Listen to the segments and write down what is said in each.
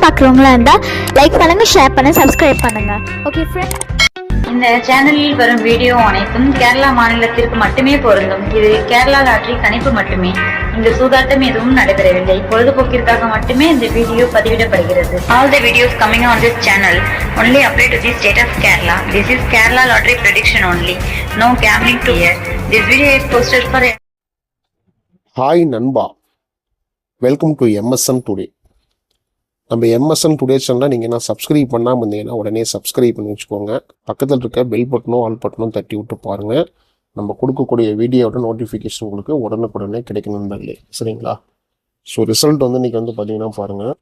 பார்க்குறவங்களா இருந்தால் லைக் பண்ணுங்கள், ஷேர் பண்ணுங்கள், சப்ஸ்கிரைப் பண்ணுங்கள். ஓகே ஃப்ரெண்ட், இந்த சேனலில் வரும் வீடியோ அனைத்தும் கேரளா மாநிலத்திற்கு மட்டுமே பொருந்தும். இது கேரளா லாட்டரி கணிப்பு மட்டுமே. இங்கு சூதாட்டம் எதுவும் நடைபெறவில்லை. பொழுதுபோக்கிற்காக மட்டுமே இந்த video பதிவிடப்படுகிறது. All the videos coming on this channel only apply to the state of Kerala. This is Kerala lottery prediction only. No gambling to here. This video is posted for. Hi நண்பா, welcome to MSN today. நம்ம MSN today சேனலில் நீங்கள் என்ன subscribe பண்ணாமல் இருந்தீங்கன்னா உடனே subscribe பண்ணி வச்சுக்கோங்க. பக்கத்தில் இருக்க பெல் பட்டனும் ஆல் பட்டனும் தட்டி விட்டு பாருங்கள். நம்ம கொடுக்கக்கூடிய வீடியோட நோட்டிஃபிகேஷன் உங்களுக்கு உடனுக்குடனே கிடைக்கணும் நண்பர்களே, சரிங்களா? ஸோ ரிசல்ட் வந்து இன்றைக்கி வந்து பார்த்தீங்கன்னா பாருங்கள்,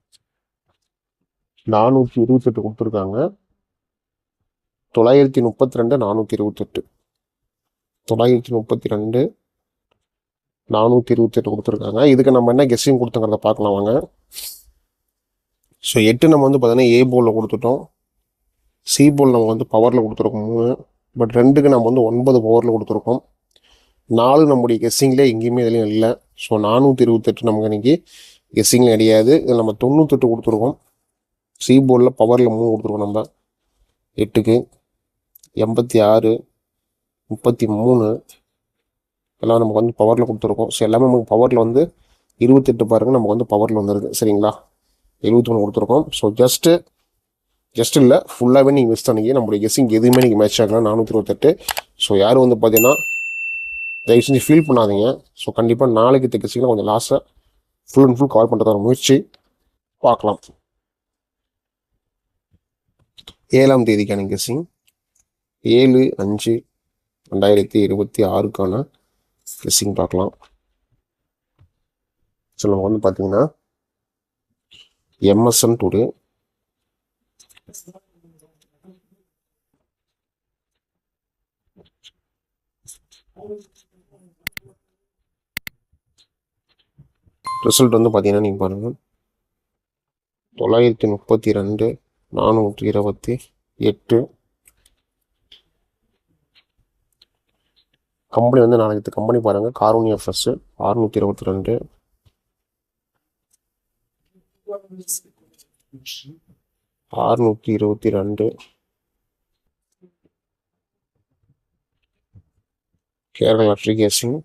428 கொடுத்துருக்காங்க. 932 428 932 428 கொடுத்துருக்காங்க. இதுக்கு நம்ம என்ன கெஸ்ஸிங் கொடுத்துங்கிறத பார்க்கலாம் வாங்க. ஸோ 8 நம்ம வந்து பார்த்தீங்கன்னா ஏ போலில் கொடுத்துட்டோம். சி போல் நம்ம வந்து பவரில் கொடுத்துருக்கோம் 3. பட் 2க்கு நம்ம வந்து 9 பவரில் கொடுத்துருக்கோம். 4 நம்முடைய கெஸ்ஸிங்லேயே எங்கேயுமே இதுலேயும் இல்லை. ஸோ 428 நமக்கு இன்றைக்கி கெஸ்ஸிங்கில் கிடையாது. இதில் நம்ம 98 கொடுத்துருக்கோம். சி போலில் பவரில் 3 கொடுத்துருக்கோம். நம்ம 8க்கு 86 33 எல்லாம் நமக்கு வந்து பவரில் கொடுத்துருக்கோம். ஸோ எல்லாமே நமக்கு பவரில் வந்து 28 பாருங்கள் நமக்கு வந்து பவரில் வந்துருக்கு, சரிங்களா? 71 கொடுத்துருக்கோம். ஸோ ஜஸ்ட் இல்லை, ஃபுல்லாகவே நீங்கள் மிஸ் பண்ணிங்க. நம்மளுடைய கெஸ்ஸிங் எதுவுமே நீங்கள் மேட்ச் ஆகலாம் 428. ஸோ யாரும் வந்து பார்த்தீங்கன்னா தயவு செஞ்சு ஃபீல் பண்ணாதீங்க. ஸோ கண்டிப்பாக நாளைக்கு கெஸ்ஸிங்கில் கொஞ்சம் லாஸை ஃபுல் அண்ட் ஃபுல் கவர் பண்ணுறதான முயற்சி பார்க்கலாம். 7ஆம் தேதிக்கான கெஸ்ஸிங் 7/5/2026க்கான கெஸ்ஸிங் பார்க்கலாம். ஸோ நம்ம வந்து பார்த்தீங்கன்னா எம்எஸ்என் டுடே ரிசல்ட் வந்து பார்த்தீங்கன்னா நீங்கள் பாருங்கள், 932 428. கம்பெனி வந்து நாளைக்கு கம்பெனி பாருங்கள், கார்னியா ஃபர்ஸ்ட் 622 622 கேரளா லாட்டரி கேசிங்.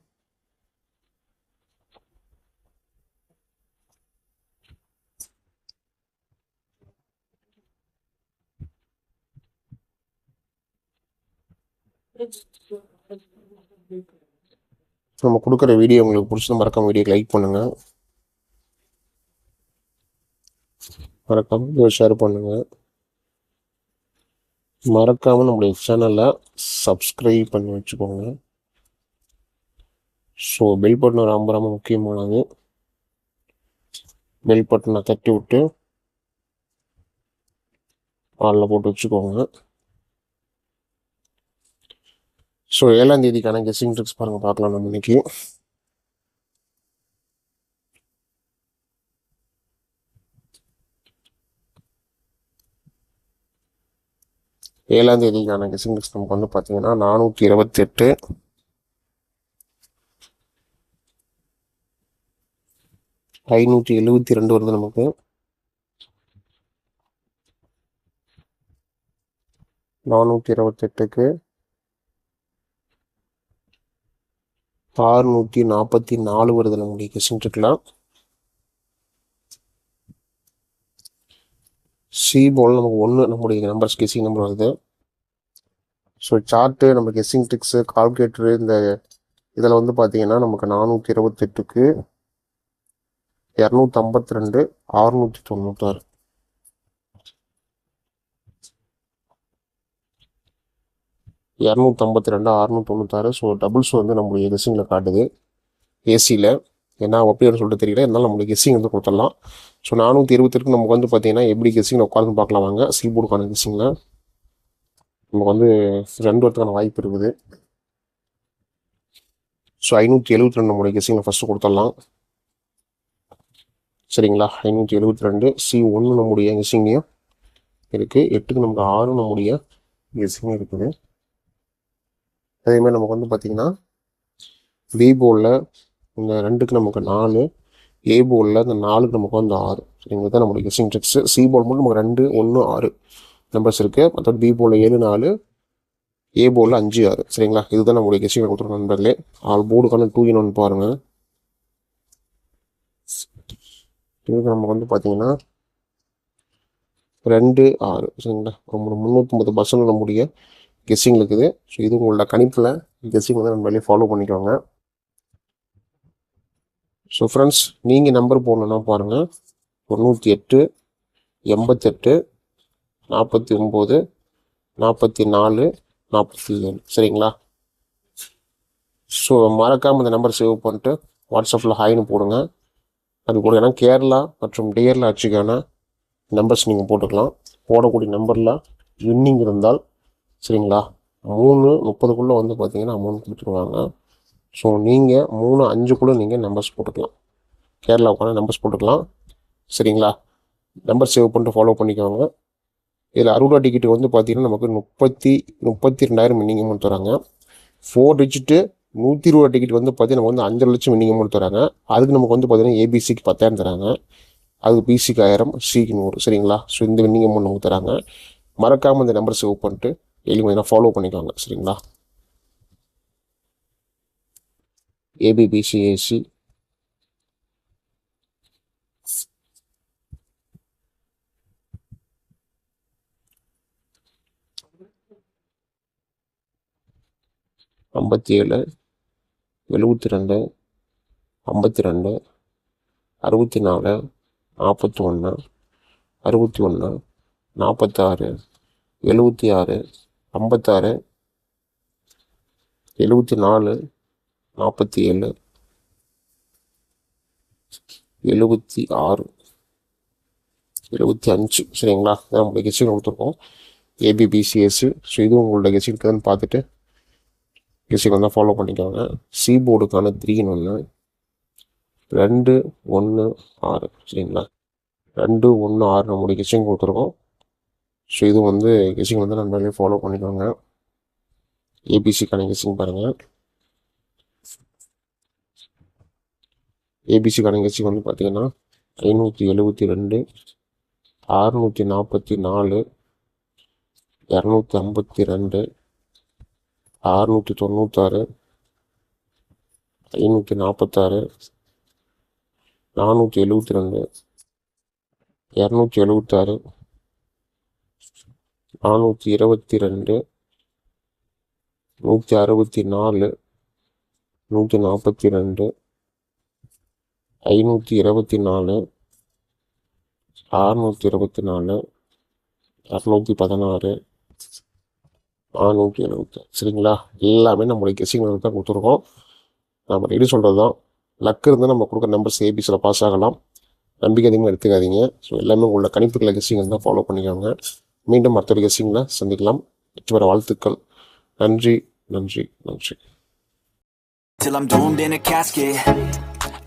நம்ம கொடுக்குற வீடியோ உங்களுக்கு பிடிச்சது மறக்காம வீடியோக்கு லைக் பண்ணுங்கள், மறக்காம ஷேர் பண்ணுங்கள், மறக்காம நம்மளுடைய சேனலை சப்ஸ்கிரைப் பண்ணி வச்சுக்கோங்க. ஸோ பெல் பட்டன் ரொம்ப ரொம்ப முக்கியமானது. பெல் பட்டனை தட்டி விட்டு ஆளில் போட்டு வச்சுக்கோங்க. ஸோ 7ஆம் தேதிக்கான கெஸ்ஸிங் ட்ரிக்ஸ் பாருங்கள், பார்க்கலாம் நம்ம இன்னைக்கு. ஏழாம் தேதிக்கான கெஸ்ஸிங் ட்ரிக்ஸ் நமக்கு வந்து பார்த்தீங்கன்னா 428 572 வருது நமக்கு. 428க்கு 644 வருது நம்முடைய கெஸ்ஸிங் ட்ரிக்லாம். சி போல் நமக்கு 1 நம்முடைய நம்பர்ஸ் கெஸ்ஸிங் நம்பர் வருது. ஸோ சார்ட்டு நம்ம கெஸ்ஸிங் ட்ரிக்ஸு கால்குலேட்டரு இந்த இதில் வந்து பார்த்தீங்கன்னா நமக்கு 428க்கு 252 696 252 696. ஸோ டபுள்ஸ் வந்து நம்மளுடைய கெஸ்ஸிங்கில் காட்டுது ஏசியில். ஏன்னா அப்படின்னு சொல்லிட்டு தெரியல, இருந்தாலும் நம்மளுடைய கெஸ்ஸிங் வந்து கொடுத்துடலாம். ஸோ 428க்கு நமக்கு வந்து பார்த்தீங்கன்னா எப்படி கெஸ்ஸிங் உட்காந்து பார்க்கலாம் வாங்க. சி போர்டுக்கான கெஸ்ஸிங்கில் நமக்கு வந்து 2 வரத்துக்கான வாய்ப்பு இருக்குது. ஸோ 572 நம்மளுடைய கெஸ்ஸிங்கில் ஃபஸ்ட்டு கொடுத்துடலாம், சரிங்களா? 572 C1 நம்முடைய கெஸ்ஸிங்லையும் இருக்குது. 8க்கு நமக்கு 6 நம்முடைய கெஸ்ஸிங்கும் இருக்குது. அதேமாதிரி நமக்கு வந்து பார்த்திங்கன்னா பி போர்டில் இந்த 2க்கு நமக்கு 4, ஏ போர்டில் இந்த 4க்கு நமக்கு வந்து 6. சரிங்களா? இதுதான் நம்மளுடைய கெஸ்ஸிங் ட்ரிக்ஸ். சி போல் மட்டும் நமக்கு 2, 1, 6 நம்பர்ஸ் இருக்குது. மற்றபடி பி போலில் 7, 4, ஏ போலில் 5, 6 சரிங்களா? இதுதான் நம்மளுடைய கெஸ்ஸிங் கொடுத்துருக்கோம் நண்பர்களே. ஆல் போர்டுக்கான 2 in 1 பாருங்கள். இதுக்கு நமக்கு வந்து பார்த்தீங்கன்னா 2, 6 சரிங்களா? ரொம்ப 350% நம்முடைய கெஸ்ஸிங் இருக்குது. ஸோ இது உங்களோட கணிப்பில் கெஸ்ஸிங் வந்து நண்பர்களே ஃபாலோ பண்ணிக்கோங்க. ஸோ ஃப்ரெண்ட்ஸ், நீங்கள் நம்பர் போடணுன்னா பாருங்கள். 98, 88, 49, 44, 47 சரிங்களா? ஸோ மறக்காமல் இந்த நம்பர் சேவ் பண்ணிட்டு வாட்ஸ்அப்பில் ஹாய்னு போடுங்க. அது கூட ஏன்னா கேரளா மற்றும் டியர்ல ஆட்சிக்கான நம்பர்ஸ் நீங்கள் போட்டுக்கலாம். போடக்கூடிய நம்பரில் வின்னிங் இருந்தால் சரிங்களா 3:30 வந்து பார்த்தீங்கன்னா அமௌண்ட் கொடுத்துருவாங்க. ஸோ நீங்கள் 3:05 நீங்கள் நம்பர்ஸ் போட்டுக்கலாம். கேரளாவுக்கான நம்பர்ஸ் போட்டுக்கலாம் சரிங்களா? நம்பர் சேவ் பண்ணிட்டு ஃபாலோ பண்ணிக்கோங்க. இதில் 60 டிக்கெட்டு வந்து பார்த்தீங்கன்னா நமக்கு 32,000 வின்னிங் அமௌண்ட் தராங்க. 4 டிஜிட்டு 120 டிக்கெட் வந்து பார்த்தீங்கன்னா நமக்கு வந்து 5 லட்சம் வின்னிங் அமௌண்ட் தராங்க. அதுக்கு நமக்கு வந்து பார்த்தீங்கன்னா ஏபிசிக்கு 10,000 தராங்க. அதுக்கு பிசிக்கு 1000, சிக்கு 100 சரிங்களா? ஸோ இந்த வின்னிங் அமௌண்ட் நமக்கு தராங்க. மறக்காமல் இந்த நம்பர் சேவ் பண்ணிட்டு எளிமையாக ஃபாலோ பண்ணிக்கோங்க சரிங்களா? ஏபிபிசிஏசி ஐம்பத்தி 72, 52, 64, 41, 61, 46, 76, 56, 74, 47, 76, 75 சரிங்களா? இதான் நம்மளுடைய கெஸ்ஸிங் கொடுத்துருக்கோம். ஏபிபிசிஎஸ். ஸோ இதுவும் உங்களோட கெஸ்ஸிங் இருக்குதுன்னு பார்த்துட்டு கெஸ்ஸிங் வந்து ஃபாலோ பண்ணிக்கோங்க. சி போர்டுக்கான 3 in 1, 2, 1, 6 சரிங்களா? 2, 1, 6 நம்மளுடைய கெஸ்ஸிங் கொடுத்துருக்கோம். ஸோ இது வந்து கெஸ்ஸிங் வந்து நண்பர்களே ஃபாலோ பண்ணிக்கோங்க. ஏபிசிக்கான கெஸ்ஸிங் பாருங்கள். ஏபிசிக்கான கெஸ்ஸிங் வந்து பார்த்தீங்கன்னா 572, 644, 252, 696, 546, 472, 276, 422, 164, 142, 524, 624, 216, 470 சரிங்களா? எல்லாமே நம்மளுடைய கெஸ்ஸிங் தான் கொடுத்துருக்கோம். நம்ம ரெடி சொல்கிறது தான். லக் இருந்தால் நம்ம கொடுக்குற நம்பர்ஸ் ஏபிசியில் பாஸ் ஆகலாம். நம்பிக்கை அதிகமாக எடுத்துக்காதீங்க. ஸோ எல்லாமே உங்களோட கணிப்புகளை கெஸ்ஸிங் தான் ஃபாலோ பண்ணிக்கோங்க. மீண்டும் மற்றொரு கெஸ்ஸிங்கில் சந்திக்கலாம். வெற்றி பெற வாழ்த்துக்கள். நன்றி நன்றி நன்றி. Till I'm doomed in a casket,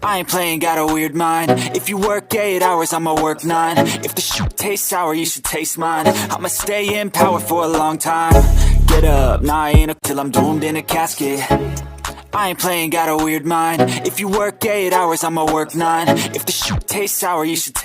I ain't playing, got a weird mind. If you work 8 hours, I'ma work 9. If the shit tastes sour, you should taste mine. I'ma stay in power for a long time. Get up, nah I ain't till I'm doomed in a casket. I ain't playing, got a weird mind. If you work 8 hours, I'ma work 9. If the shit tastes sour, you should